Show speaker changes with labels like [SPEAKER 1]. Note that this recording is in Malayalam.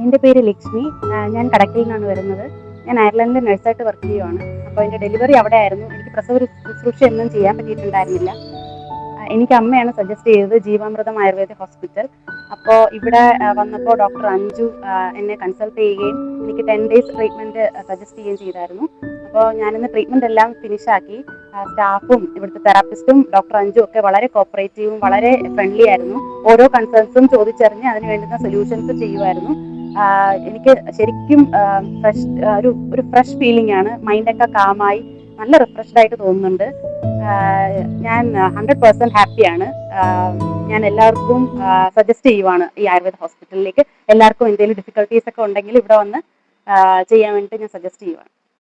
[SPEAKER 1] എൻ്റെ പേര് ലക്ഷ്മി. ഞാൻ കടക്കയിൽ നിന്നാണ് വരുന്നത്. ഞാൻ അയർലൻഡിൽ നഴ്സായിട്ട് വർക്ക് ചെയ്യുവാണ്. അപ്പോൾ എൻ്റെ ഡെലിവറി അവിടെ ആയിരുന്നു. എനിക്ക് പ്രസവ ശുശ്രൂഷ ഒന്നും ചെയ്യാൻ പറ്റിയിട്ടുണ്ടായിരുന്നില്ല. എനിക്ക് അമ്മയാണ് സജസ്റ്റ് ചെയ്തത് ജീവാമൃതം ആയുർവേദ ഹോസ്പിറ്റൽ. അപ്പോൾ ഇവിടെ വന്നപ്പോൾ ഡോക്ടർ അഞ്ജു എന്നെ കൺസൾട്ട് ചെയ്യുകയും എനിക്ക് 10 days ട്രീറ്റ്മെൻറ്റ് സജസ്റ്റ് ചെയ്യുകയും ചെയ്തായിരുന്നു. അപ്പോൾ ഞാനിന്ന് ട്രീറ്റ്മെൻറ്റ് എല്ലാം ഫിനിഷാക്കി. സ്റ്റാഫും ഇവിടുത്തെ തെറാപ്പിസ്റ്റും ഡോക്ടർ അഞ്ജു ഒക്കെ വളരെ കോപ്പറേറ്റീവും വളരെ ഫ്രണ്ട്ലി ആയിരുന്നു. ഓരോ കൺസേൺസും ചോദിച്ചറിഞ്ഞ് അതിന് വേണ്ടുന്ന സൊല്യൂഷൻസ് ചെയ്യുമായിരുന്നു. എനിക്ക് ശരിക്കും ഒരു ഫ്രഷ് ഫീലിംഗ് ആണ്. മൈൻഡൊക്കെ കാമായി നല്ല റിഫ്രഷ്ഡ് ആയിട്ട് തോന്നുന്നുണ്ട്. ഞാൻ 100% ഹാപ്പിയാണ്. ഞാൻ എല്ലാവർക്കും സജസ്റ്റ് ചെയ്യുവാണ് ഈ ആയുർവേദ ഹോസ്പിറ്റലിലേക്ക്. എല്ലാവർക്കും എന്തെങ്കിലും ഡിഫിക്കൽട്ടീസ് ഒക്കെ ഉണ്ടെങ്കിൽ ഇവിടെ വന്ന് ചെയ്യാൻ വേണ്ടിയിട്ട് ഞാൻ സജസ്റ്റ് ചെയ്യുവാണ്.